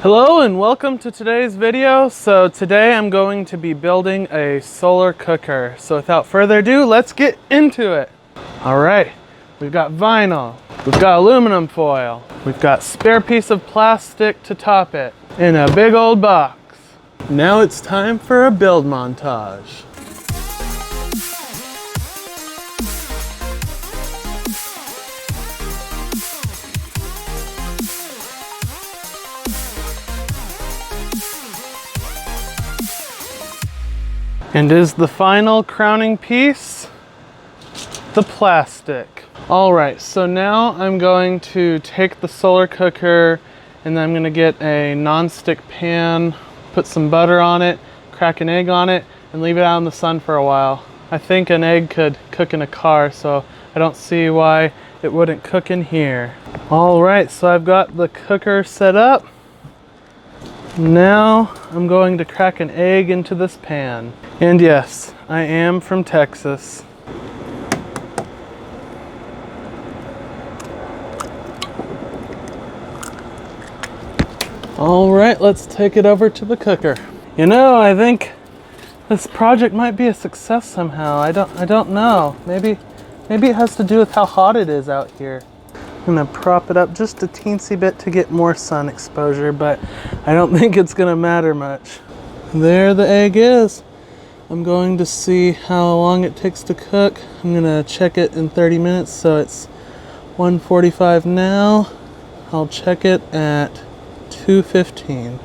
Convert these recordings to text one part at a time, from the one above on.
Hello and welcome to today's video. So today I'm going to be building a solar cooker. So without further ado, let's get into it. All right, we've got vinyl, we've got aluminum foil, we've got spare piece of plastic to top it in a big old box. Now it's time for a build montage. And is the final crowning piece the plastic. All right, so now I'm going to take the solar cooker and then I'm gonna get a non-stick pan, put some butter on it, crack an egg on it, and leave it out in the sun for a while. I think an egg could cook in a car, so I don't see why it wouldn't cook in here. All right, so I've got the cooker set up. Now I'm going to crack an egg into this pan. And yes, I am from Texas. All right, let's take it over to the cooker. You know, I think this project might be a success somehow. I don't know. Maybe it has to do with how hot it is out here. I'm gonna prop it up just a teensy bit to get more sun exposure, but I don't think it's gonna matter much. There the egg is. I'm going to see how long it takes to cook. I'm gonna check it in 30 minutes, so it's 1:45 now. I'll check it at 2:15.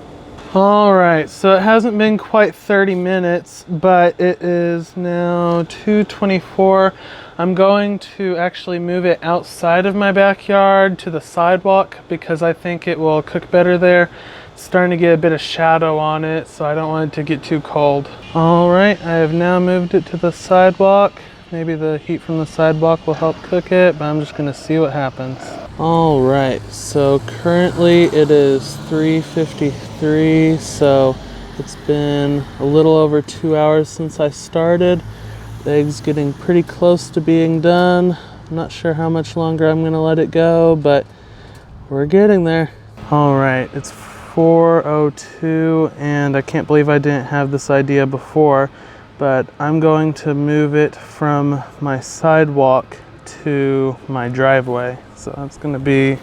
All right, so it hasn't been quite 30 minutes, but it is now 2:24. I'm going to actually move it outside of my backyard to the sidewalk because I think it will cook better there. It's starting to get a bit of shadow on it, so I don't want it to get too cold. All right, I have now moved it to the sidewalk. Maybe the heat from the sidewalk will help cook it, but I'm just gonna see what happens. All right, so currently it is 3:53, so it's been a little over 2 hours since I started. The egg's getting pretty close to being done. I'm not sure how much longer I'm gonna let it go, but we're getting there. All right, it's 4:02, and I can't believe I didn't have this idea before, but I'm going to move it from my sidewalk to my driveway. So that's gonna be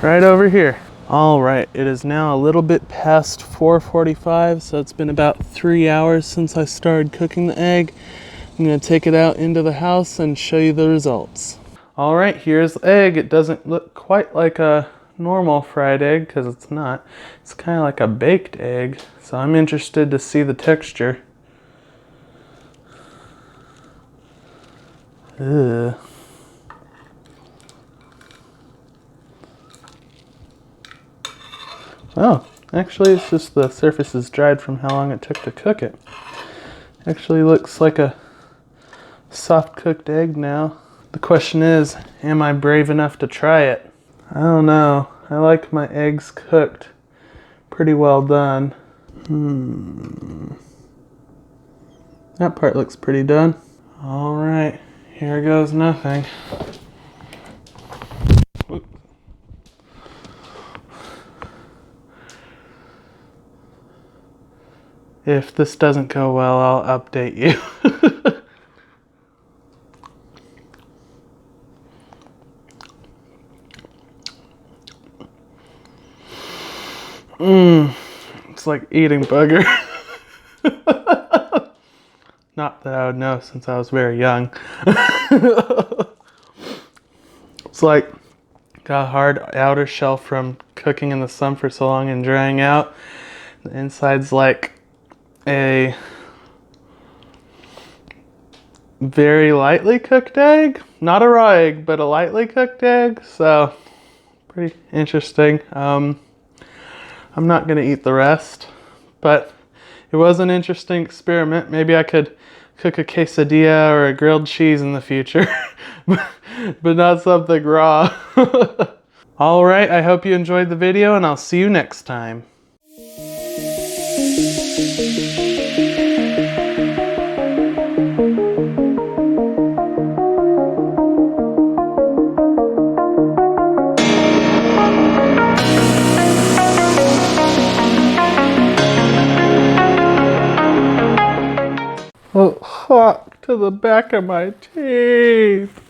right over here. All right, it is now a little bit past 4:45, so it's been about 3 hours since I started cooking the egg. I'm gonna take it out into the house and show you the results. All right, here's the egg. It doesn't look quite like a normal fried egg because it's not. It's kind of like a baked egg, so I'm interested to see the texture. Ugh. Oh, actually it's just the surface is dried from how long it took to cook it. Actually looks like a soft cooked egg now. The question is, am I brave enough to try it? I don't know. I like my eggs cooked pretty well done. That part looks pretty done. All right, here goes nothing. If this doesn't go well, I'll update you. It's like eating booger. Not that I would know since I was very young. It's like got a hard outer shell from cooking in the sun for so long and drying out. The inside's like a very lightly cooked egg. Not a raw egg, but a lightly cooked egg. So pretty interesting. I'm not gonna eat the rest, but it was an interesting experiment. Maybe I could cook a quesadilla or a grilled cheese in the future, but not something raw. All right, I hope you enjoyed the video and I'll see you next time. Oh, hot to the back of my teeth.